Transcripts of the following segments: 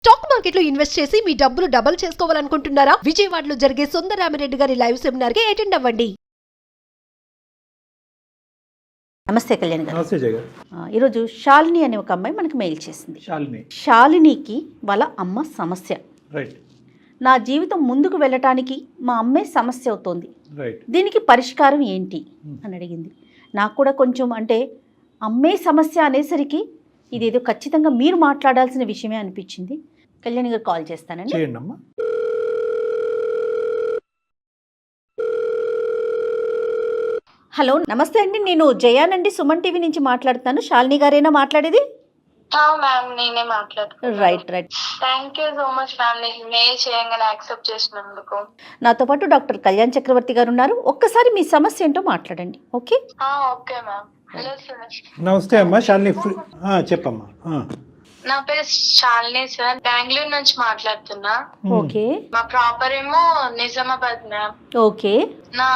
Stock మార్కెట్లో invest చేసి మీ డబ్బులు డబుల్ చేసుకోవాలనుకుంటున్నారా? విజయవాడలో జరిగే సుందరరామిరెడ్డి గారి లైవ్ సెమినార్ కి అటెండ్ అవ్వండి. నమస్తే కళ్యాణ్ గారు. నమస్తే జయ గారు. ఈరోజు శాలిని అనే ఒక అమ్మాయి మనకి మెయిల్ చేసింది. శాలినికి వాళ్ళ అమ్మ సమస్య. రైట్. నా జీవితం ముందుకు వెళ్ళటానికి మా అమ్మే సమస్య అవుతోంది. రైట్. దీనికి పరిష్కారం ఏంటి అని అడిగింది. నాకు కూడా కొంచెం అంటే అమ్మే సమస్య అనేసరికి ఇదేదో ఖచ్చితంగా మీరు మాట్లాడాల్సిన విషయమే అనిపించింది. కళ్యాణ్ గారు కాల్ చేస్తానండి. చేయండి అమ్మా. హలో, నమస్తే అండి. నేను జయానండి, సుమన్ టీవీ నుంచి మాట్లాడుతాను. శాలిని గారేనా మాట్లాడేది? మ్యామ్ నేనే మాట్లాడుతున్నాను. Right right. Thank you so much ma'am, నేను మెయిల్ చేయంగానే యాక్సెప్ట్ చేసినందుకు. నాతో పాటు డాక్టర్ కళ్యాణ్ చక్రవర్తి గారు ఉన్నారు. ఒక్కసారి మీ సమస్య ఏంటో మాట్లాడండి. Okay okay ma'am. Hello sir. నమస్తే అమ్మా. శాలిని చెప్పమ్మా. నా పేరు శాలిని సార్, బెంగళూరు నుంచి మాట్లాడుతున్నా. ఓకే. మా ప్రాపర్ ఏమో నిజామాబాద్ మ్యామ్. ఓకే. నా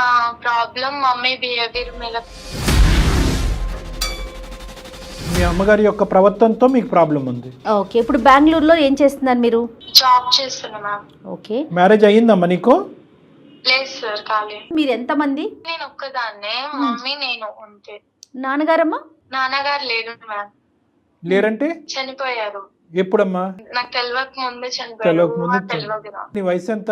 ప్రాబ్లం మమ్మీ బిహేవియర్ మీద. మీ అమ్మగారి యొక్క ప్రవర్తనతో మీకు ప్రాబ్లం ఉంది. ఓకే. ఇప్పుడు బెంగళూరులో ఏం చేస్తున్నారు మీరు? జాబ్ చేస్తున్నా మ్యామ్. ఓకే. మ్యారేజ్ అయ్యిందమ్మా నీకు? లేదు సార్, ఖాళీ. మీరు ఎంతమంది? నేను ఒక్కదాన్నే, మమ్మీ నేను అంతే. నాన్నగారమ్మా? నాన్నగారు లేరు మ్యామ్. లేరంటే? చనిపోయారు. ఎప్పుడమ్మా? నాకు తెలియక ముందే చనిపోయారు. తెలియక ముందే తెలియదు. నీ వయసు ఎంత?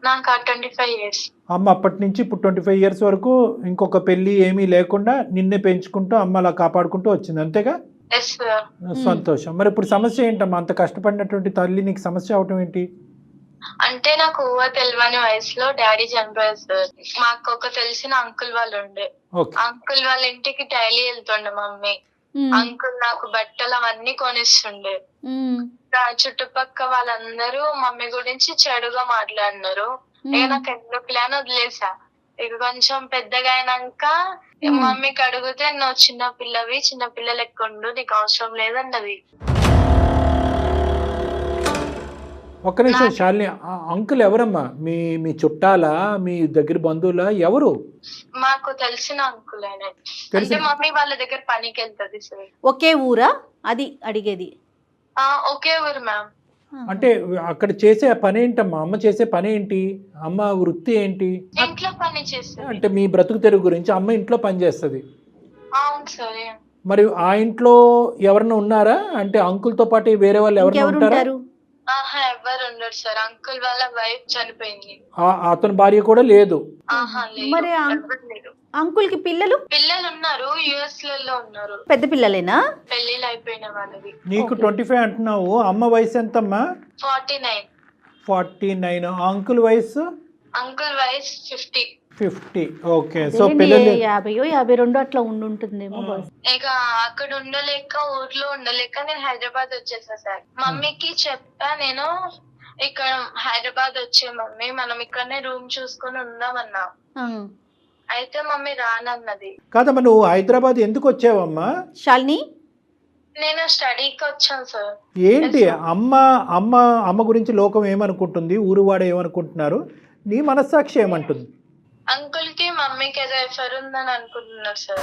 నాకు 25 years. అమ్మ అప్పటి నుంచి ఇప్పుడు 25 years వరకు ఇంకొక పెళ్లి ఏమీ లేకుండా నిన్నే పెంచుకుంటూ అమ్మ అలా కాపాడుకుంటూ వచ్చింది, అంతేగా? Yes sir. సంతోషం. మరి ఇప్పుడు సమస్య ఏంటమ్మా? అంత కష్టపడినటువంటి తల్లి నీకు సమస్య అవటం ఏంటి? అంటే నాకు తెలియని వయసులో డాడీ చనిపోయారు సార్. మాకు ఒక తెలిసిన అంకుల్ వాళ్ళు ఉండే. అంకుల్ వాళ్ళ ఇంటికి డైలీ వెళ్తుండే మమ్మీ. అంకుల్ నాకు బట్టలు అవన్నీ కొనిస్తుండే. చుట్టుపక్క వాళ్ళందరూ మమ్మీ గురించి చెడుగా మాట్లాడినారు. ఇక నాకు ఎందుకు ప్లాన్ వదిలేసా. ఇక కొంచెం పెద్దగా అయినాక మమ్మీకి అడిగితే నువ్వు చిన్న పిల్లవి, చిన్న పిల్లలు ఎక్కుండు, నీకు అవసరం లేదన్నది. ఒక్క నిమిషం శాలిని, అంకుల్ ఎవరమ్మా? మీ చుట్టాలా, మీ దగ్గర బంధువులా, ఎవరు? మాకు తెలిసిన అంకుల్ ఆయన. అంటే మమ్మీ వాళ్ళ దగ్గర పనికి వెళ్తది సార్. ఒకే ఊరా అది అడిగేది? ఒకే ఊరు మ్యామ్. అంటే అక్కడ చేసే పని ఏంటమ్మా? అమ్మ చేసే పని ఏంటి? అమ్మ వృత్తి ఏంటి? ఇంట్లో పని చేస్తుంది. అంటే మీ బ్రతుకు తెరుగు గురించి అమ్మ ఇంట్లో పని చేస్తుంది. అవును సార్. మరి ఆ ఇంట్లో ఎవరన్నా ఉన్నారా? అంటే అంకుల్ తో పాటు వేరే వాళ్ళు ఎవరైనా ఉంటారా? ఎవరు ఉండరు సార్. అంకుల్ వాళ్ళ వైఫ్ చనిపోయింది. అతని భార్య కూడా లేదు? మరి అంకుల్ కి పిల్లలు? పిల్లలు ఉన్నారు, యుఎస్ లలో ఉన్నారు. పెద్ద పిల్లలేనా? పెళ్లిళ్ళు అయిపోయిన వాళ్ళవి. నీకు 25 అంటున్నావు, అమ్మ వయసు ఎంతమ్మా? 49. 49. అంకుల్ వయసు? అంకుల్ వయసు 50. ఓకే. సో పిల్లలు 50-52 అట్లా ఉంటుందేమో. ఇక అక్కడ ఉండలేక, ఊర్లో ఉండలేక నేను హైదరాబాద్ వచ్చేసా సార్. మమ్మీకి చెప్పా నేను, ఇక్కడ హైదరాబాద్ వచ్చే మమ్మీ, మనం ఇక్కడనే రూమ్ చూసుకుని ఉందామన్నా. అయితే మమ్మీ రానన్నది. కాదమ్మా, నువ్వు హైదరాబాద్ ఎందుకు వచ్చావమ్మా? శాలిని, నేను స్టడీకి వచ్చాను సార్. ఏంటి అమ్మ గురించి లోకం ఏమనుకుంటుంది, ఊరువాడ ఏమనుకుంటున్నారు, నీ మనస్సాక్షి ఏమంటుంది? అంకుల్ కి మమ్మీకి ఏదో ఎఫర్ ఉందని అనుకుంటున్నారు సార్.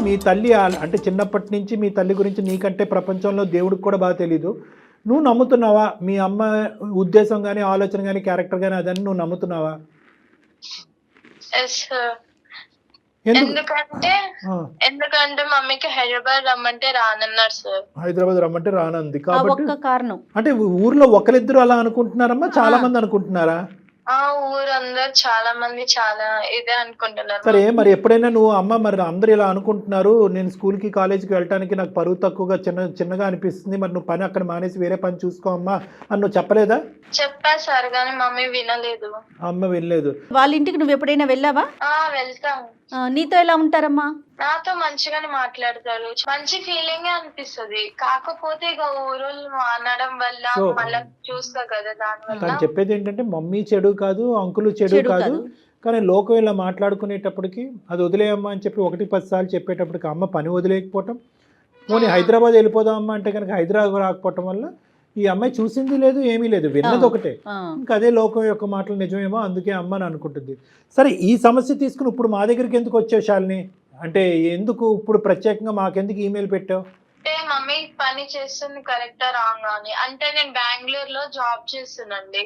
మీ తల్లి అంటే చిన్నప్పటి నుంచి మీ తల్లి గురించి నీకంటే ప్రపంచంలో దేవుడికి కూడా బాగా తెలీదు. నువ్వు నమ్ముతున్నావా? మీ అమ్మ ఉద్దేశం కానీ, ఆలోచన కానీ, క్యారెక్టర్ కానీ అదని నువ్వు నమ్ముతున్నావా? ఎందుకంటే మమ్మీకి హైదరాబాద్ రమ్మంటే రానన్నారు సార్. హైదరాబాద్ రమ్మంటే రానంది కాబట్టి కారణం. అంటే ఊర్లో ఒకరిద్దరు అలా అనుకుంటున్నారమ్మా, చాలా మంది అనుకుంటున్నారా? ఊరందరూ చాలా మంది చాలా ఇదే అనుకుంటున్నారు. సరే, మరి ఎప్పుడైనా నువ్వు అమ్మ మరి అందరు ఇలా అనుకుంటున్నారు, నేను స్కూల్కి కాలేజీకి వెళ్ళడానికి నాకు పరువు తక్కువగా చిన్నగా అనిపిస్తుంది, మరి నువ్వు పని అక్కడ మానేసి వేరే పని చూసుకో అమ్మా అని నువ్వు చెప్పలేదా? చెప్పా సార్, కానీ మమ్మీ వినలేదు. అమ్మ వినలేదు. వాళ్ళ ఇంటికి నువ్వు ఎప్పుడైనా వెళ్ళావా? వెళ్తాం. నీతో ఎలా ఉంటారమ్మా? నాతో మంచిగానే మాట్లాడతారు, మంచి ఫీలింగ్ అనిపిస్తుంది. కాకపోతే ఇక ఊరోళ్ళు అనడం వల్ల మళ్ళీ చూస్తా కదా, దానివల్ల. తను చెప్పేది ఏంటంటే మమ్మీ చెడు కాదు, అంకులు చెడు కాదు, కానీ లోకం ఇలా మాట్లాడుకునేటప్పటికి అది వదిలేయమ్మా అని చెప్పి 1-10 సార్లు చెప్పేటప్పటికి అమ్మ పని వదిలేకపోవటం, పోనీ హైదరాబాద్ వెళ్ళిపోదాం అమ్మ అంటే కనుక హైదరాబాద్ రాకపోవటం వల్ల ఈ అమ్మాయి చూసింది లేదు, ఏమీ లేదు, విన్నది ఒకటే. ఇంకా అదే లోకం యొక్క మాటలు నిజమేమో, అందుకే అమ్మ అని అనుకుంటుంది. సరే, ఈ సమస్య తీసుకుని ఇప్పుడు మా దగ్గరికి ఎందుకు వచ్చావు శాలిని? అంటే ఎందుకు ఇప్పుడు ప్రత్యేకంగా మాకెందుకు ఈమెయిల్ పెట్టావు? అంటే మమ్మీ పని చేస్తుంది కరెక్టా రాంగా అని. అంటే నేను బెంగళూరులో జాబ్ చేస్తున్నాండి.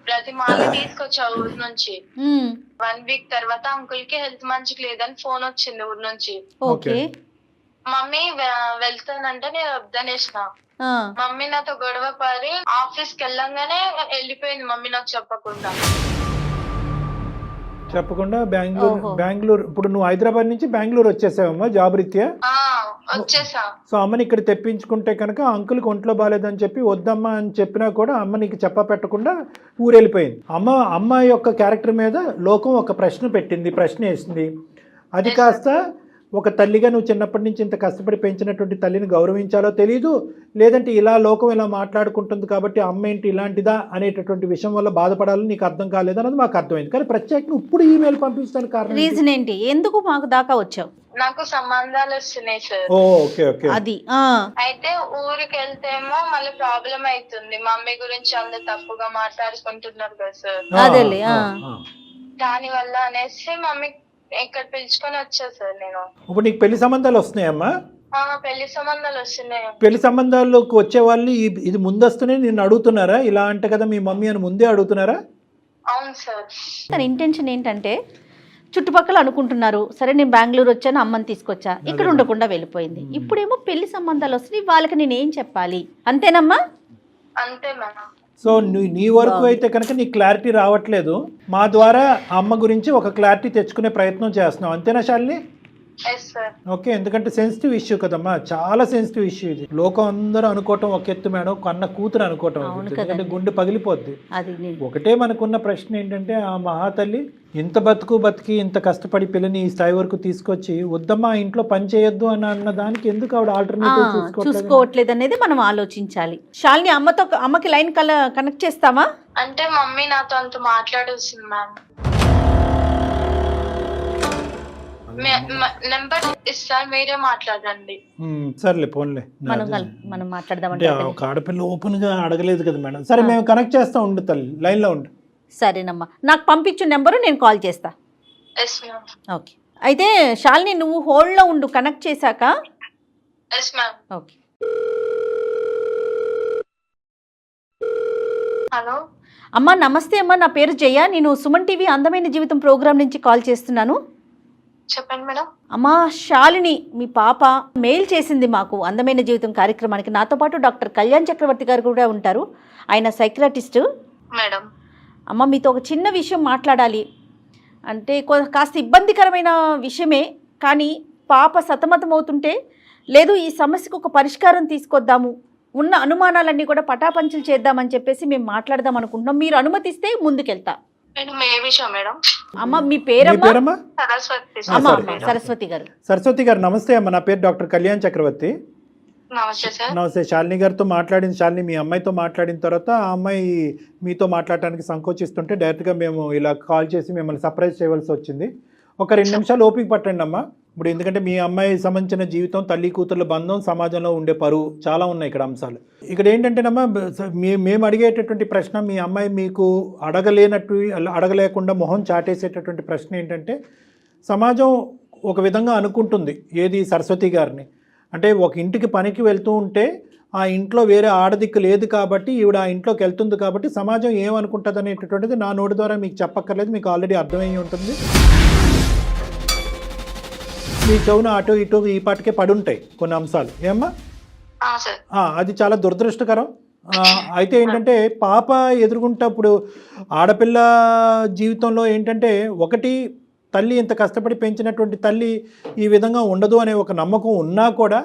ప్రతి మార్నింగ్ తీసుకొచ్చా ఊరు నుంచి. 1 వీక్ తర్వాత అంకుల్ కి హెల్త్ మంచిగా లేదని ఫోన్ వచ్చింది ఊరు నుంచి. ఓకే. మమ్మీ వెళ్తానంటే నేను వద్దనేసిన. మమ్మీ నాతో గొడవ పడి ఆఫీస్ కి వెళ్ళంగానే వెళ్ళిపోయింది మమ్మీ నాకు చెప్పకుండా. బెంగళూరు ఇప్పుడు నువ్వు హైదరాబాద్ నుంచి బెంగళూరు వచ్చేసావమ్మా జాబ్ రీత్యా? వచ్చేసా. సో అమ్మని ఇక్కడ తెప్పించుకుంటే కనుక అంకుల్కి ఒంట్లో బాగాలేదని చెప్పి వద్దమ్మా అని చెప్పినా కూడా అమ్మ నీకు చెప్పపెట్టకుండా ఊరెళ్ళిపోయింది. అమ్మ యొక్క క్యారెక్టర్ మీద లోకం ఒక ప్రశ్న వేసింది. అది కాస్త ఒక తల్లిగా నువ్వు చిన్నప్పటి నుంచి ఇంత కష్టపడి పెంచినటువంటి తల్లిని గౌరవించాలో తెలియదు, లేదంటే ఇలా లోకం ఇలా మాట్లాడుకుంటుంది కాబట్టి అమ్మ ఏంటి ఇలాంటిదా అనేటటువంటి విషయం వల్ల బాధపడాలని నీకు అర్థం కాలేదు అన్నది మాకు అర్థమైంది. కానీ ప్రత్యేకంగా ఇప్పుడు ఈమెయిల్ పంపించడానికి కారణం రీజన్ ఏంటి? ఎందుకు మాకు దాకా వచ్చావు? నాకు సంబంధాలు వస్తున్నాయి సార్. Okay okay. అది అయితే ఊరికి వెళ్తేమో మళ్ళీ ప్రాబ్లం అవుతుంది. మమ్మీ గురించి అందరు తప్పుగా మాట్లాడుకుంటున్నారు కదా సార్. అదేలే. దాని వల్ల అనేసి మమ్మీ ఇక్కడ పిలుచుకొని వచ్చా సార్ నేను. ఇప్పుడు నీకు పెళ్లి సంబంధాలు వస్తున్నాయమ్మా? పెళ్లి సంబంధాలు వస్తున్నాయి. పెళ్లి సంబంధాల్లోకి వచ్చే వాళ్ళు ఇది ముందస్తునే నిన్ను అడుగుతున్నారా ఇలా అంటే కదా మీ మమ్మీ అని ముందే అడుగుతున్నారా? అవును సార్. తన ఇంటెన్షన్ ఏంటంటే చుట్టుపక్కల అనుకుంటున్నారు, సరే నేను బెంగళూరు వచ్చాను అమ్మని తీసుకొచ్చా, ఇక్కడ ఉండకుండా వెళ్ళిపోయింది. ఇప్పుడేమో పెళ్లి సంబంధాలు వస్తున్నాయి, వాళ్ళకి నేనేం చెప్పాలి? అంతేనమ్మా? అంతే మేడం. సో నీ వరకు అయితే కనుక నీ క్లారిటీ రావట్లేదు, మా ద్వారా అమ్మ గురించి ఒక క్లారిటీ తెచ్చుకునే ప్రయత్నం చేస్తున్నావు, అంతేనా శాలిని? ఓకే. ఎందుకంటే సెన్సిటివ్ ఇష్యూ కదమ్మా, చాలా సెన్సిటివ్ ఇష్యూ ఇది. లోకం అందరూ అనుకోవటం ఒక ఎత్తు మేడం, కన్న కూతురు అనుకోవటం, ఎందుకంటే గుండె పగిలిపోద్ది. ఒకటే మనకున్న ప్రశ్న ఏంటంటే ఆ మహాతల్లి ఇంత బతికి ఇంత కష్టపడి పిల్లని ఈ స్థాయి వరకు తీసుకొచ్చి వద్దమ్మా ఇంట్లో పని చేయొద్దు అని అన్న దానికి ఎందుకు ఆవిడ ఆల్టర్నేటివ్ చూసుకోవట్లేదు అనేది మనం ఆలోచించాలి. శాలిని అమ్మకి లైన్ కనెక్ట్ చేస్తామా? అంటే మమ్మీ నాతో అంత మాట్లాడొస్తుంది మ్యామ్. నెంబర్ ఇస్తా, మీరే మాట్లాడండి. సర్లే ఫోన్లే, మనం మాట్లాడదాం. ఒక ఆడపిల్ల ఓపెన్ గా అడగలేదు కదా మేడం. సరే మేము కనెక్ట్ చేస్తా, ఉండు తల్లి లైన్ లో ఉండు. సరేనమ్మా, నాకు పంపించు నెంబరు, నేను కాల్ చేస్తా. ఓకే. అయితే శాలిని నువ్వు హోల్డ్ లో ఉండు, కనెక్ట్ చేశాక. ఓకే. హలో అమ్మా, నమస్తే అమ్మా, నా పేరు జయ, నేను సుమన్ టీవీ అందమైన జీవితం ప్రోగ్రామ్ నుంచి కాల్ చేస్తున్నాను. చెప్పండి మేడం. అమ్మా, శాలిని మీ పాప మెయిల్ చేసింది మాకు అందమైన జీవితం కార్యక్రమానికి. నాతో పాటు డాక్టర్ కళ్యాణ్ చక్రవర్తి గారు కూడా ఉంటారు, ఆయన సైక్రాటిస్ట్ మేడం. అమ్మ, మీతో ఒక చిన్న విషయం మాట్లాడాలి. అంటే కాస్త ఇబ్బందికరమైన విషయమే, కానీ పాప సతమతం అవుతుంటే లేదు ఈ సమస్యకు ఒక పరిష్కారం తీసుకొద్దాము, ఉన్న అనుమానాలన్నీ కూడా పటాపంచలు చేద్దామని చెప్పేసి మేము మాట్లాడదాం అనుకుంటున్నాం. మీరు అనుమతిస్తే ముందుకెళ్తా. అమ్మ, మీ పేరమ్మా? సరస్వతి గారు. సరస్వతి గారు నమస్తే అమ్మ, నా పేరు డాక్టర్ కళ్యాణ్ చక్రవర్తి. నమస్తే. శాలిని గారితో మాట్లాడిన శాలిని మీ అమ్మాయితో మాట్లాడిన తర్వాత ఆ అమ్మాయి మీతో మాట్లాడటానికి సంకోచిస్తుంటే డైరెక్ట్గా మేము ఇలా కాల్ చేసి మిమ్మల్ని సర్ప్రైజ్ చేయవలసి వచ్చింది. ఒక 2 నిమిషాలు ఓపిక పట్టండి అమ్మ. ఇప్పుడు ఎందుకంటే మీ అమ్మాయి సంబంధించిన జీవితం, తల్లి కూతుర్ల బంధం, సమాజంలో ఉండే పరువు చాలా ఉన్నాయి ఇక్కడ అంశాలు. ఇక్కడ ఏంటంటేనమ్మా, మేము అడిగేటటువంటి ప్రశ్న మీ అమ్మాయి మీకు అడగలేకుండా మొహం చాటేసేటటువంటి ప్రశ్న ఏంటంటే, సమాజం ఒక విధంగా అనుకుంటుంది ఏది సరస్వతి గారిని అంటే, ఒక ఇంటికి పనికి వెళ్తూ ఉంటే ఆ ఇంట్లో వేరే ఆడదిక్కు లేదు కాబట్టి ఈవిడ ఆ ఇంట్లోకి వెళ్తుంది కాబట్టి సమాజం ఏమనుకుంటుంది అనేటటువంటిది నా నోటి ద్వారా మీకు చెప్పక్కర్లేదు, మీకు ఆల్రెడీ అర్థమయ్యి ఉంటుంది. మీ చెవున అటు ఇటు ఈ పాటికే పడుంటాయి కొన్ని అంశాలు, ఏమ్మా? అది చాలా దురదృష్టకరం. అయితే ఏంటంటే పాప ఎదుర్కొంటప్పుడు ఆడపిల్ల జీవితంలో ఏంటంటే, ఒకటి తల్లి ఇంత కష్టపడి పెంచినటువంటి తల్లి ఈ విధంగా ఉండదు అనే ఒక నమ్మకం ఉన్నా కూడా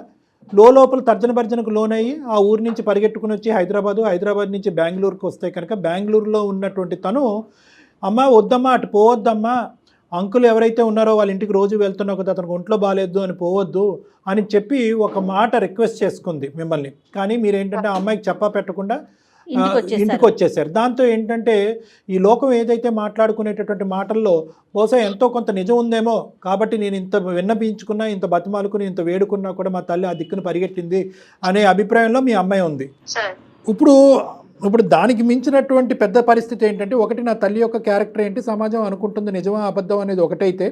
లోపల తర్జన భర్జనకు లోనయ్యి ఆ ఊరి నుంచి పరిగెట్టుకుని వచ్చి హైదరాబాద్ నుంచి బెంగళూరుకి వస్తే కనుక బెంగళూరులో ఉన్నటువంటి తను, అమ్మ వద్దమ్మా అటు పోవద్దమ్మా, అంకుల్ ఎవరైతే ఉన్నారో వాళ్ళ ఇంటికి రోజు వెళ్తున్నావు కదా, అతనికి ఒంట్లో బాగాలేదు అని పోవద్దు అని చెప్పి ఒక మాట రిక్వెస్ట్ చేసుకుంది మిమ్మల్ని. కానీ మీరేంటంటే ఆ అమ్మాయికి చెప్పా పెట్టకుండా ఇంటికి వచ్చేసారు. దాంతో ఏంటంటే ఈ లోకం ఏదైతే మాట్లాడుకునేటటువంటి మాటల్లో బహుశా ఎంతో కొంత నిజం ఉందేమో, కాబట్టి నేను ఇంత విన్నపించుకున్నా, ఇంత బతిమాలుకుని, ఇంత వేడుకున్నా కూడా మా తల్లి ఆ దిక్కును పరిగెట్టింది అనే అభిప్రాయంలో మీ అమ్మాయి ఉంది. ఇప్పుడు దానికి మించినటువంటి పెద్ద పరిస్థితి ఏంటంటే, ఒకటి నా తల్లి యొక్క క్యారెక్టర్ ఏంటి, సమాజం అనుకుంటుంది నిజమా అబద్ధం అనేది ఒకటైతే,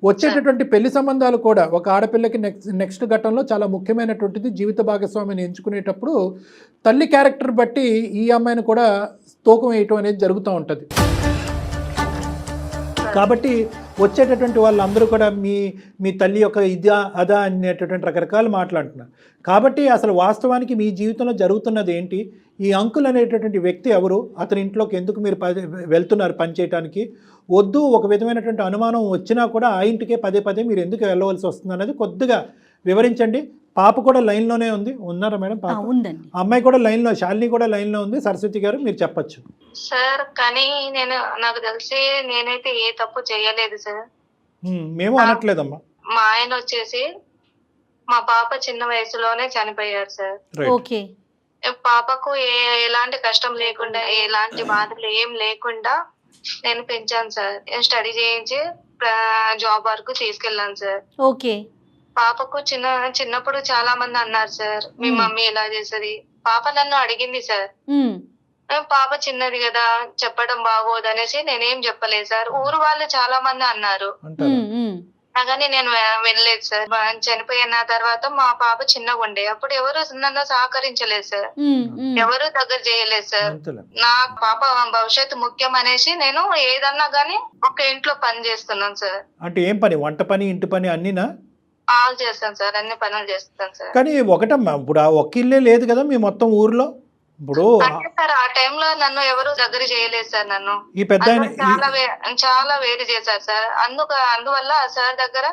వచ్చేటటువంటి పెళ్లి సంబంధాలు కూడా ఒక ఆడపిల్లకి నెక్స్ట్ ఘట్టంలో చాలా ముఖ్యమైనటువంటిది. జీవిత భాగస్వామిని ఎంచుకునేటప్పుడు తల్లి క్యారెక్టర్ బట్టి ఈ అమ్మాయిని కూడా తూకం వేయటం అనేది జరుగుతూ ఉంటుంది. కాబట్టి వచ్చేటటువంటి వాళ్ళందరూ కూడా మీ తల్లి యొక్క ఇదా అదా అనేటటువంటి రకరకాలు మాట్లాడుతున్నారు. కాబట్టి అసలు వాస్తవానికి మీ జీవితంలో జరుగుతున్నది ఏంటి, ఈ అంకుల్ అనేటటువంటి వ్యక్తి ఎవరు, అతని ఇంట్లోకి ఎందుకు మీరు వెళ్తున్నారు పని చేయడానికి, వద్దు ఒక విధమైనటువంటి అనుమానం వచ్చినా కూడా ఆ ఇంటికే పదే పదే మీరు ఎందుకు వెళ్ళవలసి వస్తుంది అనేది కొద్దిగా వివరించండి. పాప కూడా లైన్లోనే ఉంది, ఉన్నారా మేడం? పాప ఉందండి. అమ్మాయి కూడా లైన్లో, శాలిని కూడా లైన్లో ఉంది. సరస్వతి గారు మీరు చెప్పచ్చు. సార్ కానీ నాకు తెలిసి నేనైతే ఏ తప్పు చేయలేదు సార్. మేము అనట్లేదమ్మా. మా ఆయన వచ్చేసి మా పాప చిన్న వయసులోనే చనిపోయారు సార్. ఓకే. పాపకు ఎలాంటి కష్టం లేకుండా, ఎలాంటి బాధలు ఏం లేకుండా నేను పెంచాను సార్. స్టడీ చేయించి జాబ్ వరకు తీసుకెళ్ళాను సార్. ఓకే. పాపకు చిన్నప్పుడు చాలా మంది అన్నారు సార్, మీ మమ్మీ ఎలా చేసేది. పాప నన్ను అడిగింది సార్. పాప చిన్నది కదా చెప్పడం బాగోదు అనేసి నేనేం చెప్పలేదు సార్. ఊరు వాళ్ళు చాలా మంది అన్నారు కానీ నేను వెళ్ళలేదు సార్. చనిపోయిన తర్వాత మా పాప చిన్నగా ఉండే, అప్పుడు ఎవరు నన్ను సహకరించలేదు సార్, ఎవరు దగ్గర చేయలేదు సార్. నా పాప భవిష్యత్తు ముఖ్యం అనేసి నేను ఏదన్నా గానీ ఒక ఇంట్లో పని చేస్తున్నాను సార్. అంటే ఏం పని? వంట పని, ఇంటి పని అన్నీనా? ఆల్ చేస్తాను సార్, అన్ని పనులు చేస్తాను సార్. కానీ ఒకటమ్మా, ఇప్పుడు ఆ ఒక్క ఇల్లే లేదు కదా మీ మొత్తం ఊర్లో. ఇప్పుడు సార్ ఆ టైంలో నన్ను ఎవరు దగ్గర చేయలేదు సార్. నన్ను ఈ పెద్ద చాలా వేరు చేశారు సార్. అందువల్ల సార్ దగ్గర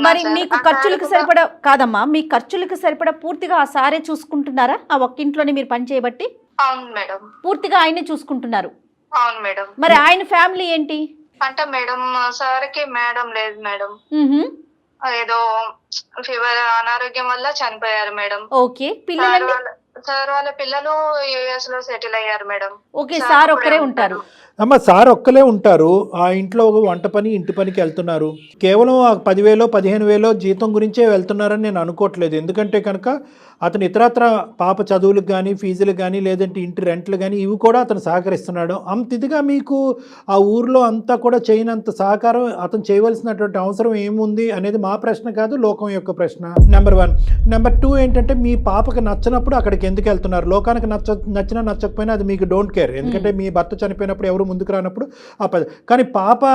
మరి మీకు ఖర్చులకు సరిపడా కాదమ్మా, మీ ఖర్చులకు సరిపడా పూర్తిగా ఆ సారే చూసుకుంటున్నారా? ఆ ఒక్కింట్లోనే మీరు పని చేయబట్టి? అవును మేడం. పూర్తిగా ఆయనే చూసుకుంటున్నారు? అవును మేడం. మరి ఆయన ఫ్యామిలీ ఏంటి అంటే మేడం సార్కి మేడం లేదు మేడం, ఏదో ఫీవర్ అనారోగ్యం వల్ల చనిపోయారు మేడం. ఓకే. పిల్లలు? సార్ వాళ్ళ పిల్లలు యుఎస్ లో సెటిల్ అయ్యారు మేడం. ఓకే. సార్ ఒక్కరే ఉంటారు? అమ్మ సార్ ఒక్కలే ఉంటారు. ఆ ఇంట్లో వంట పని, ఇంటి పనికి వెళ్తున్నారు. కేవలం 10,000 15,000 జీతం గురించే వెళ్తున్నారని నేను అనుకోవట్లేదు. ఎందుకంటే కనుక అతను ఇతరత్ర పాప చదువులకు కానీ, ఫీజులకు కానీ, లేదంటే ఇంటి రెంట్లు కానీ ఇవి కూడా అతను సహకరిస్తున్నాడు. అంత ఇదిగా మీకు ఆ ఊర్లో అంతా కూడా చేయనంత సహకారం అతను చేయవలసినటువంటి అవసరం ఏముంది అనేది మా ప్రశ్న కాదు, లోకం యొక్క ప్రశ్న. నెంబర్ 1. నెంబర్ 2 ఏంటంటే మీ పాపకు నచ్చినప్పుడు అక్కడికి ఎందుకు వెళ్తున్నారు? లోకానికి నచ్చినా నచ్చకపోయినా అది మీకు డోంట్ కేర్. ఎందుకంటే మీ భర్త చనిపోయినప్పుడు ఎవరు ముందుకు రానప్పుడు కానీ పాప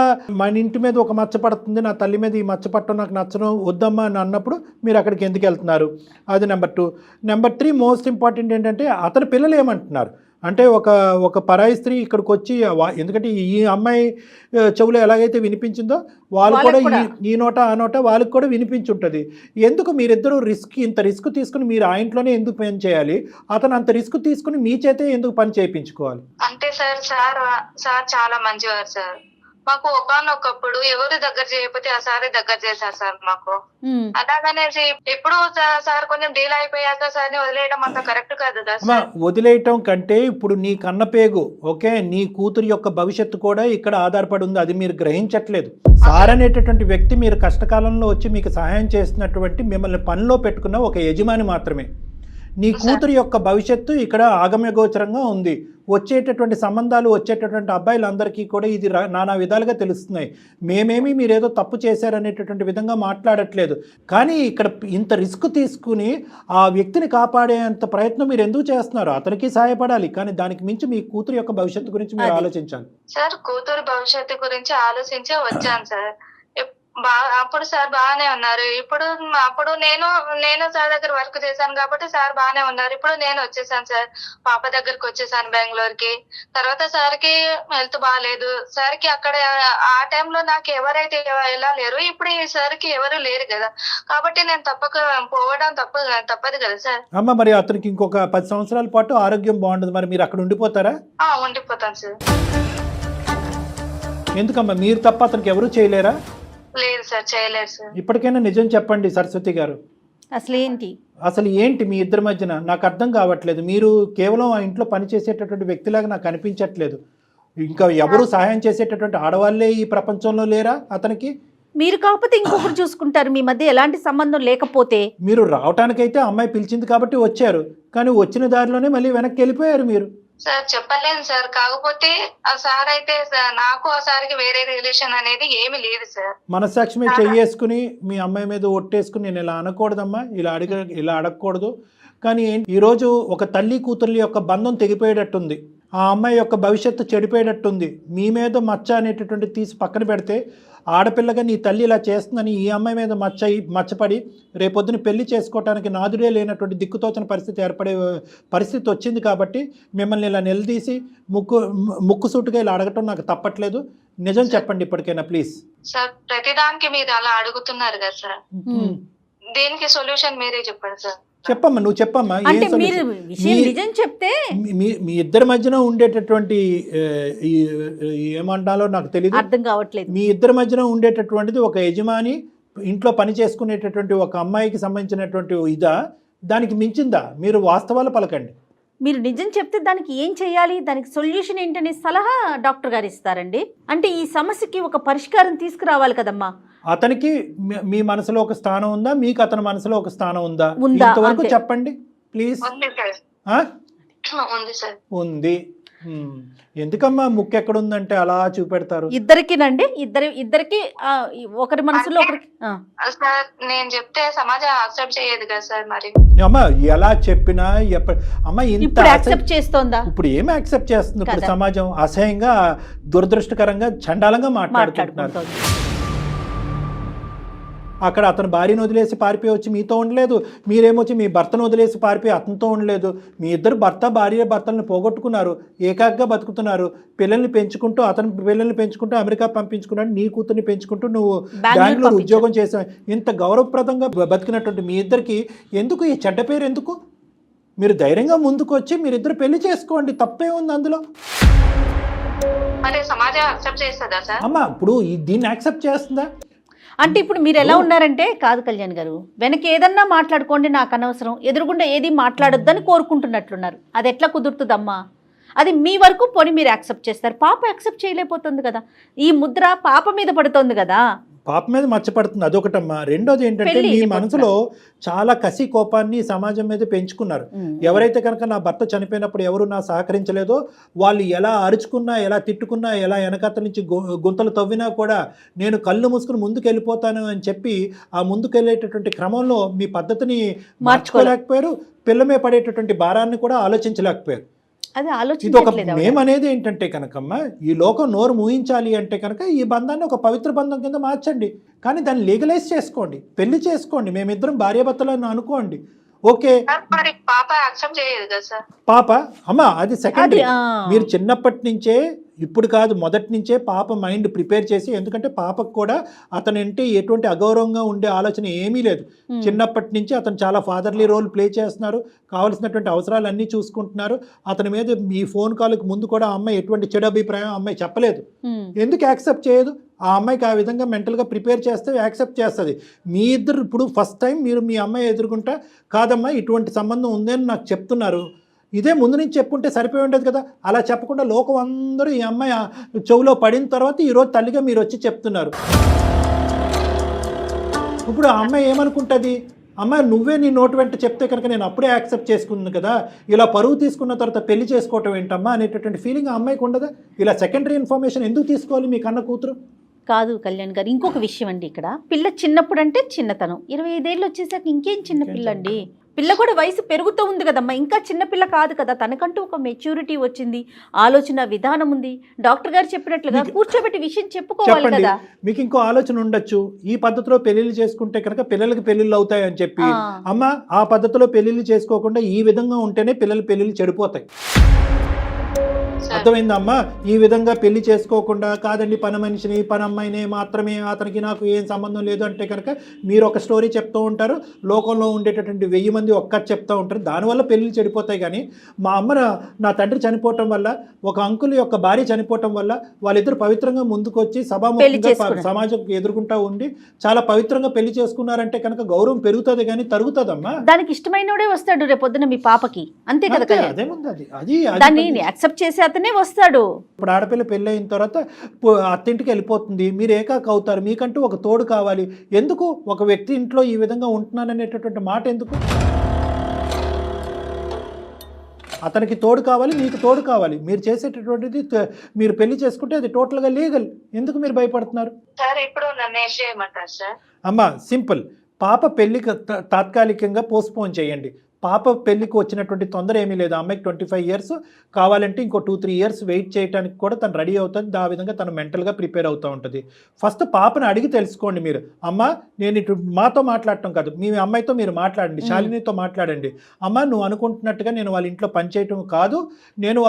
మన ఇంటి మీద ఒక మచ్చ పడుతుంది, నా తల్లి మీద ఈ మచ్చ పట్టడం నాకు నచ్చడం వద్దమ్మా అని అన్నప్పుడు మీరు అక్కడికి ఎందుకు వెళ్తున్నారు? అది నెంబర్ 2. నెంబర్ 3 మోస్ట్ ఇంపార్టెంట్ ఏంటంటే అతని పిల్లలు ఏమంటున్నారు అంటే ఒక పరాయి స్త్రీ ఇక్కడికి వచ్చి, ఎందుకంటే ఈ అమ్మాయి చెవులో ఎలాగైతే వినిపించిందో వాళ్ళు కూడా ఈ నోట ఆ నోట వాళ్ళకి కూడా వినిపించుంటుంది. ఎందుకు మీరిద్దరూ ఇంత రిస్క్ తీసుకుని మీరు ఆ ఇంట్లోనే ఎందుకు పని చేయాలి? అతను అంత రిస్క్ తీసుకుని మీ చేతే ఎందుకు పని చేయించుకోవాలి? అంటే సార్ చాలా మంచివారు సార్. మాకు ఒకనొకప్పుడు ఎవరు దగ్గర చేయకపోతే ఆ సారే దగ్గర చేశారు సార్ మాకు. అలాగనేసి ఎప్పుడు సార్ కొంచెం డీల్ అయిపోయాక సార్ని వదిలేయడం అంత కరెక్ట్ కాదు కదా. వదిలేయటం కంటే ఇప్పుడు నీ కన్నపేగు ఓకే, నీ కూతురు యొక్క భవిష్యత్తు కూడా ఇక్కడ ఆధారపడి ఉంది. అది మీరు గ్రహించట్లేదు. సార్ అనేటటువంటి వ్యక్తి మీరు కష్టకాలంలో వచ్చి మీకు సహాయం చేస్తున్నటువంటి, మిమ్మల్ని పనిలో పెట్టుకున్న ఒక యజమాని మాత్రమే. నీ కూతురు యొక్క భవిష్యత్తు ఇక్కడ ఆగమ్యగోచరంగా ఉంది. వచ్చేటటువంటి సంబంధాలు, వచ్చేటటువంటి అబ్బాయిలందరికీ కూడా ఇది నానా విధాలుగా తెలుస్తున్నాయి. మేమేమి మీరేదో తప్పు చేశారనేటటువంటి విధంగా మాట్లాడట్లేదు. కానీ ఇక్కడ ఇంత రిస్క్ తీసుకుని ఆ వ్యక్తిని కాపాడేంత ప్రయత్నం మీరు ఎందుకు చేస్తున్నారు? అతనికి సహాయపడాలి, కానీ దానికి మించి మీ కూతురు యొక్క భవిష్యత్తు గురించి మీరు ఆలోచించాలి. సార్ కూతురు భవిష్యత్తు గురించి ఆలోచించే వచ్చాను సార్. అప్పుడు సార్ బాగానే ఉన్నారు. అప్పుడు నేను సార్ దగ్గర వర్క్ చేశాను కాబట్టి సార్ బాగానే ఉన్నారు. ఇప్పుడు నేను వచ్చేసాను సార్, పాప దగ్గరకు వచ్చేసాను బెంగళూరుకి. తర్వాత సార్కి హెల్త్ బాగాలేదు. సార్కి అక్కడ ఆ టైంలో నాకు ఎవరైతే ఎలా లేరు, ఇప్పుడు ఈ సార్కి ఎవరు లేరు కదా. కాబట్టి నేను పోవడం తప్పదు కదా సార్. అమ్మ మరి అతనికి ఇంకొక 10 సంవత్సరాల పాటు ఆరోగ్యం బాగుండదు, మరి మీరు అక్కడ ఉండిపోతారా? ఉండిపోతాను సార్. ఎందుకమ్మా మీరు తప్ప అతనికి ఎవరు చేయలేరా? లేదు సార్, చేయలేదు సార్. ఇప్పటికైనా నిజం చెప్పండి సరస్వతి గారు, అసలు ఏంటి మీ ఇద్దరి మధ్యన? నాకు అర్థం కావట్లేదు. మీరు కేవలం ఆ ఇంట్లో పనిచేసేటటువంటి వ్యక్తిలాగా నాకు అనిపించట్లేదు. ఇంకా ఎవరు సహాయం చేసేటటువంటి ఆడవాళ్ళే ఈ ప్రపంచంలో లేరా అతనికి? మీరు కాకపోతే ఇంకొకరు చూసుకుంటారు. మీ మధ్య ఎలాంటి సంబంధం లేకపోతే మీరు రావటానికైతే అమ్మాయి పిలిచింది కాబట్టి వచ్చారు, కానీ వచ్చిన దారిలోనే మళ్ళీ వెనక్కి వెళ్ళిపోయారు మీరు. సార్ చెప్పలేను సార్, కాకపోతే ఆ సార్ అయితే నాకు ఆ సార్కి వేరే రిలేషన్ అనేది ఏమి లేదు సార్. మనస్సాక్షి మీద చెయ్యేసుకుని మీ అమ్మాయి మీద ఒట్టేసుకుని నేను ఇలా అనకూడదమ్మా, ఇలా అడగకూడదు. కానీ ఈరోజు ఒక తల్లి కూతుర్ల యొక్క బంధం తెగిపోయేటట్టుంది, ఆ అమ్మాయి యొక్క భవిష్యత్తు చెడిపోయేటట్టుంది. మీ మీద మచ్చ అనేటటువంటి తీసి పక్కన పెడితే, ఆడపిల్లగా నీ తల్లి ఇలా చేస్తుందని ఈ అమ్మాయి మీద మచ్చపడి రేపొద్దున పెళ్లి చేసుకోవటానికి నాదుడే లేనటువంటి దిక్కుతోచని పరిస్థితి ఏర్పడే పరిస్థితి వచ్చింది. కాబట్టి మిమ్మల్ని ఇలా నిలదీసి ముక్కుసూటుగా ఇలా అడగటం నాకు తప్పట్లేదు. నిజం చెప్పండి ఇప్పటికైనా ప్లీజ్. సార్ ప్రతిదానికి మీరు అలా అడుగుతున్నారు కదా సార్, దేనికి సొల్యూషన్ మీరే చెప్పండి సార్. చెప్పమ్మా, నువ్వు చెప్పమ్మా. అంటే మీరు విషయం నిజం చెప్తే మీ ఇద్దరి మధ్యన ఉండేటటువంటి ఏమంటాలో నాకు తెలియదు, అర్థం కావట్లేదు. మీ ఇద్దరి మధ్యన ఉండేటటువంటిది ఒక యజమాని ఇంట్లో పని చేసుకునేటటువంటి ఒక అమ్మాయికి సంబంధించినటువంటి ఇదా, దానికి మించిందా? మీరు వాస్తవాలు పలకండి. మీరు నిజం చెప్తే దానికి ఏం చేయాలి, దానికి సొల్యూషన్ ఏంటనే సలహా డాక్టర్ గారు ఇస్తారండి. అంటే ఈ సమస్యకి ఒక పరిష్కారం తీసుకురావాలి కదమ్మా. అతనికి మీ మనసులో ఒక స్థానం ఉందా, మీకు అతని మనసులో ఒక స్థానం ఉందా? ఇంతవరకు చెప్పండి ప్లీజ్. ఉంది. ఎందుకమ్మా ముక్కు ఎక్కడ ఉందంటే అలా చూపెడతారు? ఇద్దరికినండి, ఇద్దరికి ఒకరి మనసులో ఒకరికి. సార్ నేను చెప్తే సమాజం యాక్సెప్ట్ చేయదు కదా సార్. మరి అమ్మా ఎలా చెప్పినా అమ్మా ఇంత యాక్సెప్ట్ చేస్తోందా? ఇప్పుడు ఏమి యాక్సెప్ట్ చేస్తుంది? ఇప్పుడు సమాజం అసహ్యంగా, దురదృష్టకరంగా, చండాలంగా మాట్లాడుకుంటున్నారు. అక్కడ అతను భార్యను వదిలేసి పారిపోయి వచ్చి మీతో ఉండలేదు, మీరేమొచ్చి మీ భర్తను వదిలేసి పారిపోయి అతనితో ఉండలేదు. మీ ఇద్దరు భర్తలను పోగొట్టుకున్నారు, ఏకాగ్గా బతుకుతున్నారు. పిల్లల్ని పెంచుకుంటూ, అతని పిల్లల్ని పెంచుకుంటూ అమెరికా పంపించుకున్నాడు, నీ కూతుర్ని పెంచుకుంటూ నువ్వు బెంగళూరు ఉద్యోగం చేసావు. ఇంత గౌరవప్రదంగా బతికినటువంటి మీ ఇద్దరికి ఎందుకు ఈ చెడ్డ పేరు? ఎందుకు? మీరు ధైర్యంగా ముందుకు వచ్చి మీరిద్దరు పెళ్లి చేసుకోండి, తప్పే ఉంది అందులో. అమ్మా ఇప్పుడు దీన్ని యాక్సెప్ట్ చేస్తుందా? అంటే ఇప్పుడు మీరు ఎలా ఉన్నారంటే, కాదు కళ్యాణ్ గారు, వెనక ఏదన్నా మాట్లాడుకోండి, నాకు అనవసరం, ఎదురుగుండా ఏది మాట్లాడొద్దని కోరుకుంటున్నట్లున్నారు. అది ఎట్లా కుదురుతుందమ్మా? అది మీ వరకు పోనీ మీరు యాక్సెప్ట్ చేస్తారు, పాప యాక్సెప్ట్ చేయలేకపోతుంది కదా. ఈ ముద్ర పాప మీద పడుతుంది కదా. పాప మీద మచ్చపడుతుంది, అదొకటమ్మా. రెండోది ఏంటంటే, మీ మనసులో చాలా కసి కోపాన్ని సమాజం మీద పెంచుకున్నారు. ఎవరైతే కనుక నా భర్త చనిపోయినప్పుడు ఎవరు నా సహకరించలేదో, వాళ్ళు ఎలా అరుచుకున్నా, ఎలా తిట్టుకున్నా, ఎలా వెనకత్త నుంచి గుంతలు తవ్వినా కూడా నేను కళ్ళు మూసుకుని ముందుకు వెళ్ళిపోతాను అని చెప్పి ఆ ముందుకు వెళ్ళేటటువంటి క్రమంలో మీ పద్ధతిని మార్చుకోలేకపోయారు, పిల్లమే పడేటటువంటి భారాన్ని కూడా ఆలోచించలేకపోయారు. ఇది ఒక మేం అనేది ఏంటంటే కనుకమ్మ, ఈ లోకం నోరు మూయించాలి అంటే కనుక ఈ బంధాన్ని ఒక పవిత్ర బంధం కింద మార్చండి, కానీ దాన్ని లీగలైజ్ చేసుకోండి, పెళ్లి చేసుకోండి, మేమిద్దరం భార్యాభర్తలను అనుకోండి. ఓకే, పాప అమ్మ అది సెకండరీ. మీరు చిన్నప్పటి నుంచే, ఇప్పుడు కాదు మొదటి నుంచే పాప మైండ్ ప్రిపేర్ చేసి, ఎందుకంటే పాపకు కూడా అతనంటే ఎటువంటి అగౌరవంగా ఉండే ఆలోచన ఏమీ లేదు. చిన్నప్పటి నుంచి అతను చాలా ఫాదర్లీ రోల్ ప్లే చేస్తున్నారు, కావాల్సినటువంటి అవసరాలన్నీ చూసుకుంటున్నారు. అతని మీద ఈ ఫోన్ కాల్కి ముందు కూడా ఆ అమ్మాయి ఎటువంటి చెడు అభిప్రాయం అమ్మాయి చెప్పలేదు. ఎందుకు యాక్సెప్ట్ చేయదు? ఆ అమ్మాయికి ఆ విధంగా మెంటల్గా ప్రిపేర్ చేస్తే యాక్సెప్ట్ చేస్తుంది. మీ ఇద్దరు ఇప్పుడు ఫస్ట్ టైం మీరు మీ అమ్మాయి ఎదుర్కొంటా, కాదమ్మా ఇటువంటి సంబంధం ఉందని నాకు చెప్తున్నారు, ఇదే ముందు నుంచి చెప్పుంటే సరిపోయి ఉండేది కదా. అలా చెప్పకుండా లోకం అందరూ ఈ అమ్మాయి చెవులో పడిన తర్వాత ఈరోజు తల్లిగా మీరు వచ్చి చెప్తున్నారు. ఇప్పుడు ఆ అమ్మాయి ఏమనుకుంటుంది? అమ్మాయి నువ్వే నీ నోటు వెంట చెప్తే కనుక నేను అప్పుడే యాక్సెప్ట్ చేసుకున్నాను కదా, ఇలా పరువు తీసుకున్న తర్వాత పెళ్లి చేసుకోవటం ఏంటమ్మా అనేటటువంటి ఫీలింగ్ ఆ అమ్మాయికి ఉండదా? ఇలా సెకండరీ ఇన్ఫర్మేషన్ ఎందుకు తీసుకోవాలి మీ కన్న కూతురు? కాదు కళ్యాణ్ గారు, ఇంకొక విషయం అండి. ఇక్కడ పిల్ల చిన్నప్పుడు అంటే చిన్నతనం, 25 ఏళ్ళు వచ్చేసాక ఇంకేం చిన్న పిల్ల అండి. పిల్ల కూడా వయసు పెరుగుతూ ఉంది కదమ్మా, ఇంకా చిన్నపిల్ల కాదు కదా. తనకంటూ ఒక మెచ్యూరిటీ వచ్చింది, ఆలోచన విధానం ఉంది. డాక్టర్ గారు చెప్పినట్లుగా కూర్చోబెట్టి విషయం చెప్పుకోవాలి కదా. మీకు ఇంకో ఆలోచన ఉండొచ్చు, ఈ పద్ధతిలో పెళ్లిళ్ళు చేసుకుంటే కనుక పిల్లలకి పెళ్లిళ్ళు అవుతాయి అని చెప్పి. అమ్మ ఆ పద్ధతిలో పెళ్లిళ్ళు చేసుకోకుండా ఈ విధంగా ఉంటేనే పిల్లల పెళ్లిళ్ళు చెడిపోతాయి. అర్థమైందమ్మా? ఈ విధంగా పెళ్లి చేసుకోకుండా, కాదండి పని మనిషిని పని అమ్మాయిని మాత్రమే, అతనికి నాకు ఏం సంబంధం లేదు అంటే కనుక మీరు ఒక స్టోరీ చెప్తూ ఉంటారు, లోకంలో ఉండేటటువంటి 1000 మంది ఒక్కటి చెప్తూ ఉంటారు, దానివల్ల పెళ్ళిళ్ళు చెడిపోతాయి. కానీ మా అమ్మ నా తండ్రి చనిపోవటం వల్ల, ఒక అంకుల్ యొక్క భార్య చనిపోవటం వల్ల వాళ్ళిద్దరు పవిత్రంగా ముందుకొచ్చి సభాముఖంగా సమాజం ఎదుర్కొంటా ఉండి చాలా పవిత్రంగా పెళ్లి చేసుకున్నారంటే కనుక గౌరవం పెరుగుతుంది కానీ తరుగుతుందమ్మా. దానికి ఇష్టమైనోడే వస్తాడు రేపొద్దున మీ పాపకి, అంతే కదా. అదేముంది, అది దాన్ని యాక్సెప్ట్ చేసి అతనే వస్తాడు. ఇప్పుడు ఆడపిల్ల పెళ్ళి అయిన తర్వాత అత్తింటికి వెళ్ళిపోతుంది, మీరు ఏకాక అవుతారు, మీకంటూ ఒక తోడు కావాలి. ఎందుకు ఒక వ్యక్తి ఇంట్లో ఈ విధంగా ఉంటున్నాననేటటువంటి మాట ఎందుకు? అతనికి తోడు కావాలి, మీకు తోడు కావాలి. మీరు చేసేటటువంటిది మీరు పెళ్లి చేసుకుంటే అది టోటల్గా లీగల్. ఎందుకు మీరు భయపడుతున్నారు? సార్ ఇప్పుడు నన్ను ఏం చేయమంటారు సార్? అమ్మా సింపుల్, పాప పెళ్లికి తాత్కాలికంగా పోస్ట్పోన్ చేయండి. పాప పెళ్లికి వచ్చినటువంటి తొందర ఏమీ లేదు. అమ్మాయికి 25 ఇయర్స్, కావాలంటే ఇంకో 2-3 ఇయర్స్ వెయిట్ చేయడానికి కూడా తను రెడీ అవుతుంది. ఆ విధంగా తను మెంటల్గా ప్రిపేర్ అవుతూ ఉంటుంది. ఫస్ట్ పాపను అడిగి తెలుసుకోండి మీరు. అమ్మ, నేను ఇటు మాతో మాట్లాడటం కాదు, మీ అమ్మాయితో మీరు మాట్లాడండి, శాలినితో మాట్లాడండి. అమ్మ, నువ్వు అనుకుంటున్నట్టుగా నేను వాళ్ళ ఇంట్లో పనిచేయటం కాదు, నేను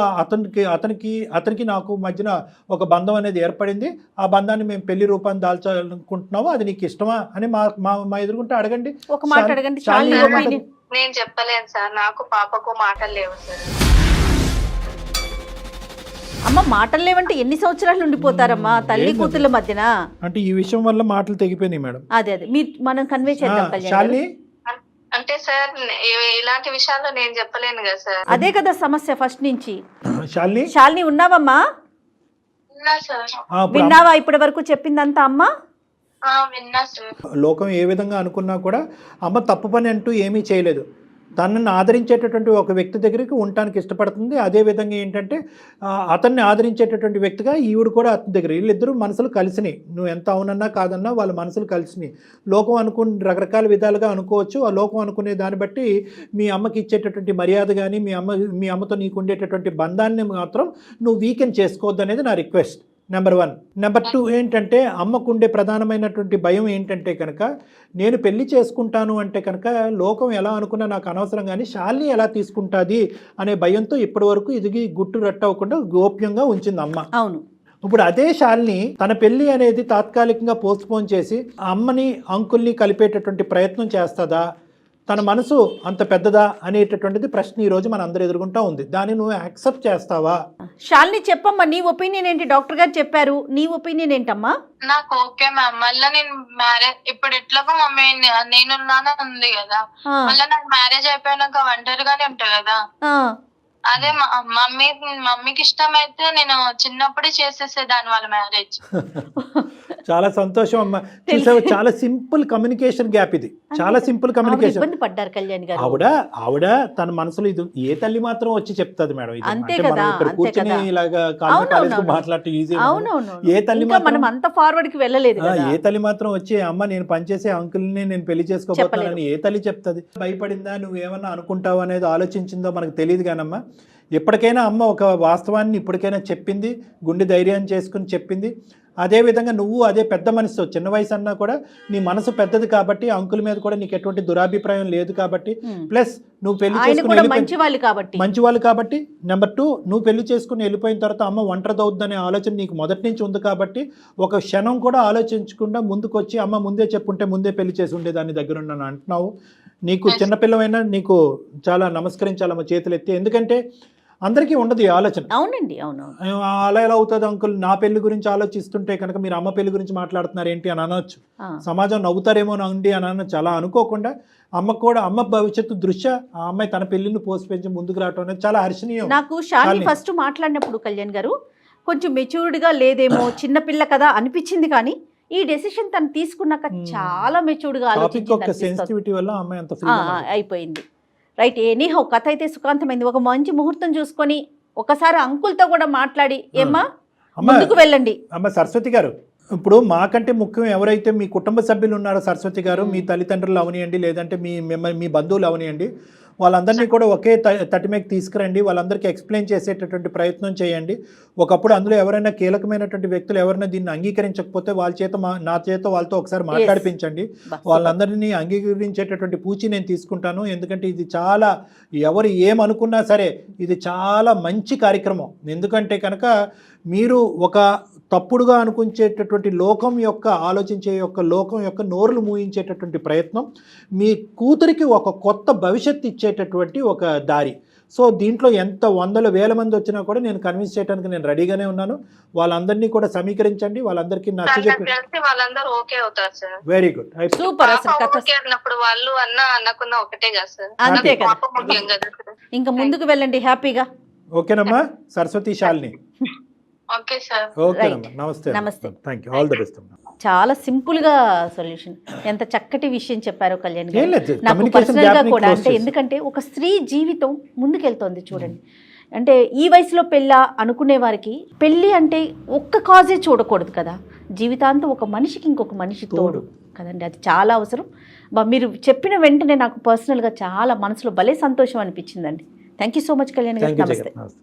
అతనికి నాకు మధ్యన ఒక బంధం అనేది ఏర్పడింది, ఆ బంధాన్ని మేము పెళ్లి రూపాన్ని దాల్చాలనుకుంటున్నాము, అది నీకు ఇష్టమా అని మా ఎదుర్కొంటే అడగండి. ఒక మాట అడగండి. నేను చెప్పలేను సార్, నాకు పాపకు మాటలు లేవు సార్. అమ్మ, మాటలు లేవంటే ఎన్ని సంవత్సరాలు ఉండిపోతారమ్మా తల్లి కూతుర్ల మధ్యన? అంటే ఈ విషయం వల్ల మాటలు తెగిపోయినాయి మేడం. అదే మనం కన్వే చేద్దాం కళ్యాణ్. అంటే సార్ ఇలాంటి విషయాల్లో నేను చెప్పలేను కదా సార్. అదే కదా సమస్య ఫస్ట్ నుంచి. శాలిని ఉన్నావమ్మా? విన్నా సార్. విన్నావా ఇప్పటి వరకు చెప్పిందంతా అమ్మా? విన్నా సార్. లోకం ఏ విధంగా అనుకున్నా కూడా అమ్మ తప్పు పని అంటూ ఏమీ చేయలేదు. తనను ఆదరించేటటువంటి ఒక వ్యక్తి దగ్గరికి ఉండటానికి ఇష్టపడుతుంది. అదేవిధంగా ఏంటంటే అతన్ని ఆదరించేటటువంటి వ్యక్తిగా ఈవిడ కూడా అతని దగ్గర, వీళ్ళిద్దరూ మనసులు కలిసినాయి. నువ్వు ఎంత అవునన్నా కాదన్నా వాళ్ళ మనసులు కలిసినాయి. లోకం రకరకాల విధాలుగా అనుకోవచ్చు. ఆ లోకం అనుకునే దాన్ని బట్టి మీ అమ్మకి ఇచ్చేటటువంటి మర్యాద కానీ మీ అమ్మతో నీకు ఉండేటటువంటి బంధాన్ని మాత్రం నువ్వు వీకెండ్ చేసుకోవద్దు అనేది నా రిక్వెస్ట్. నెంబర్ 1. నెంబర్ 2 ఏంటంటే, అమ్మకుండే ప్రధానమైనటువంటి భయం ఏంటంటే కనుక, నేను పెళ్లి చేసుకుంటాను అంటే కనుక లోకం ఎలా అనుకున్నా నాకు అనవసరం, కానీ శాలిని ఎలా తీసుకుంటుంది అనే భయంతో ఇప్పటి వరకు ఇది గుట్టు రట్టవకుండా గోప్యంగా ఉంచింది అమ్మ. అవును. ఇప్పుడు అదే శాలిని తన పెళ్లి అనేది తాత్కాలికంగా పోస్ట్పోన్ చేసి అమ్మని అంకుల్ని కలిపేటటువంటి ప్రయత్నం చేస్తుందా? తన మనసు అంత పెద్దదా అనేటటువంటిది ప్రశ్న ఈ రోజు మన అందరు ఎదుర్కొంటా ఉంది. దాన్ని నువ్వు యాక్సెప్ట్ చేస్తావా? శాలిని చెప్పమ్మా, నీ ఒపీనియన్ ఏంటి? డాక్టర్ గారు చెప్పారు, నీ ఒపీనియన్ ఏంటమ్మా? నాకు ఓకే మ్యామ్. మళ్ళీ నేను మ్యారేజ్ ఇప్పుడు ఎట్లాగో మమ్మీ నేనున్నానే ఉంది కదా, మళ్ళీ నాకు మ్యారేజ్ అయిపోయినాక ఒంటరిగానే ఉంటా కదా. అదే మమ్మీకి ఇష్టమైతే నేను చిన్నప్పుడే చేసేసేదాన్ని వాళ్ళ మ్యారేజ్. చాలా సంతోషం అమ్మ. చూసావు, చాలా సింపుల్ కమ్యూనికేషన్ గ్యాప్ ఇది. చాలా సింపుల్ కమ్యూనికేషన్. పడ్డారు కళ్యాణ్ గారు. ఆవిడ తన మనసులో ఇది ఏ తల్లి మాత్రం వచ్చి చెప్తుంది మేడం. అంతే కదా, కూర్చొని ఇలాగా మాట్లాడటం ఈజీ. ఏ తల్లి మనం అంత ఫార్వర్డ్ కి వెళ్ళలేదు. ఏ తల్లి మాత్రం వచ్చి అమ్మ నేను పనిచేసే అంకుల్ని నేను పెళ్లి చేసుకోబోతున్నానని ఏ తల్లి చెప్తుంది? భయపడిందా, నువ్వేమన్నా అనుకుంటావు అనేది ఆలోచించిందో మనకు తెలియదు కానమ్మా. ఎప్పటికైనా అమ్మ ఒక వాస్తవాన్ని ఇప్పటికైనా చెప్పింది, గుండె ధైర్యాన్ని చేసుకుని చెప్పింది. అదేవిధంగా నువ్వు అదే పెద్ద మనసు, చిన్న వయసు అన్నా కూడా నీ మనసు పెద్దది కాబట్టి అంకుల్ మీద కూడా నీకు ఎటువంటి దురాభిప్రాయం లేదు కాబట్టి, ప్లస్ నువ్వు పెళ్లి చేసుకుని మంచి వాళ్ళు కాబట్టి, నెంబర్ 2 నువ్వు పెళ్లి చేసుకుని వెళ్ళిపోయిన తర్వాత అమ్మ ఒంటరిదవుద్దనే ఆలోచన నీకు మొదటి నుంచి ఉంది కాబట్టి ఒక క్షణం కూడా ఆలోచించకుండా ముందుకు వచ్చి అమ్మ ముందే చెప్పుంటే ముందే పెళ్లి చేసి ఉండేదాన్ని దగ్గరున్నాను అంటున్నావు. నీకు చిన్నపిల్లవైనా నీకు చాలా నమస్కరించాలమ్మ చేతులు ఎత్తి. ఎందుకంటే అందరికీ ఉండదు ఈ ఆలోచన. అవునండి, అవును. అలా ఎలా అవుతుంది అంకుల్, నా పెళ్లి గురించి ఆలోచిస్తుంటే కనుక మీరు అమ్మ పెళ్లి గురించి మాట్లాడుతున్నారు ఏంటి అని అనొచ్చు. సమాజం నవ్వుతారేమో అండి అని అనొచ్చు. అలా అనుకోకుండా అమ్మ భవిష్యత్తు దృష్ట్యా ఆ అమ్మాయి తన పెళ్లిని పోసిపెంచి ముందుకు రావడం అనేది చాలా హర్షణీయం. నాకు శాలిని ఫస్ట్ మాట్లాడినప్పుడు కళ్యాణ్ గారు కొంచెం మెచ్యూర్డ్గా లేదేమో, చిన్నపిల్ల కదా అనిపించింది, కానీ ఈ డెసిషన్ తను తీసుకున్నాక చాలా మెచ్యూర్డ్గా అయిపోయింది. రైట్, ఎనీహౌ కథ అయితే సుఖాంతమైంది. ఒక మంచి ముహూర్తం చూసుకొని ఒకసారి అంకుల్తో కూడా మాట్లాడి ఏమ్మా ముందుకు వెళ్ళండి. అమ్మ సరస్వతి గారు, ఇప్పుడు మాకంటే ముఖ్యం ఎవరైతే మీ కుటుంబ సభ్యులు ఉన్నారో సరస్వతి గారు, మీ తల్లిదండ్రులు అవనియండి, లేదంటే మీ బంధువులు అవనియండి, వాళ్ళందరినీ కూడా ఒకే తటిమేకి తీసుకురండి. వాళ్ళందరికీ ఎక్స్ప్లెయిన్ చేసేటటువంటి ప్రయత్నం చేయండి. ఒకప్పుడు అందులో ఎవరైనా కీలకమైనటువంటి వ్యక్తులు ఎవరైనా దీన్ని అంగీకరించకపోతే నా చేత వాళ్ళతో ఒకసారి మాట్లాడిపించండి. వాళ్ళందరినీ అంగీకరించేటటువంటి పూచి నేను తీసుకుంటాను. ఎందుకంటే ఇది చాలా, ఎవరు ఏమనుకున్నా సరే ఇది చాలా మంచి కార్యక్రమం. ఎందుకంటే కనుక మీరు ఒక తప్పుడుగా అనుకుంచేటటువంటి లోకం యొక్క లోకం యొక్క నోరులు మూయించేటటువంటి ప్రయత్నం, మీ కూతురికి ఒక కొత్త భవిష్యత్తు ఇచ్చేటటువంటి ఒక దారి. సో దీంట్లో ఎంత వందల వేల మంది వచ్చినా కూడా నేను కన్విన్స్ చేయడానికి నేను రెడీగానే ఉన్నాను. వాళ్ళందరినీ కూడా సమీకరించండి, వాళ్ళందరికీ నచ్చజెప్పి. Very good, super. వాళ్ళు అన్నకున్న ఒకటే కదా సార్. అంతే కదా, ఇంకా ముందుకు వెళ్ళండి హ్యాపీగా. ఓకేనమ్మా Saraswati, Shalini. Okay sir. Okay Right. అమ్మా, నమస్తే నమస్తే. Thank you, all the best అమ్మా. చాలా సింపుల్గా సొల్యూషన్. ఎంత చక్కటి విషయం చెప్పారో కళ్యాణ్ ఏం గారు. లేదు, నాకు communication పర్సనల్గా gap ని కూడా close అంటే చేసి. ఎందుకంటే ఒక స్త్రీ జీవితం ముందుకెళ్తోంది చూడండి. అంటే ఈ వయసులో పెళ్ళ అనుకునే వారికి పెళ్ళి అంటే ఒక్క కాజే చూడకూడదు కదా, జీవితాంతం ఒక మనిషికి ఇంకొక మనిషి తోడు కదండి, అది చాలా అవసరం. మీరు చెప్పిన వెంటనే నాకు పర్సనల్గా చాలా మనసులో భలే సంతోషం అనిపించిందండి. Thank you so much Kalyan garu. Thank you నమస్తే. జగన్, నమస్తే.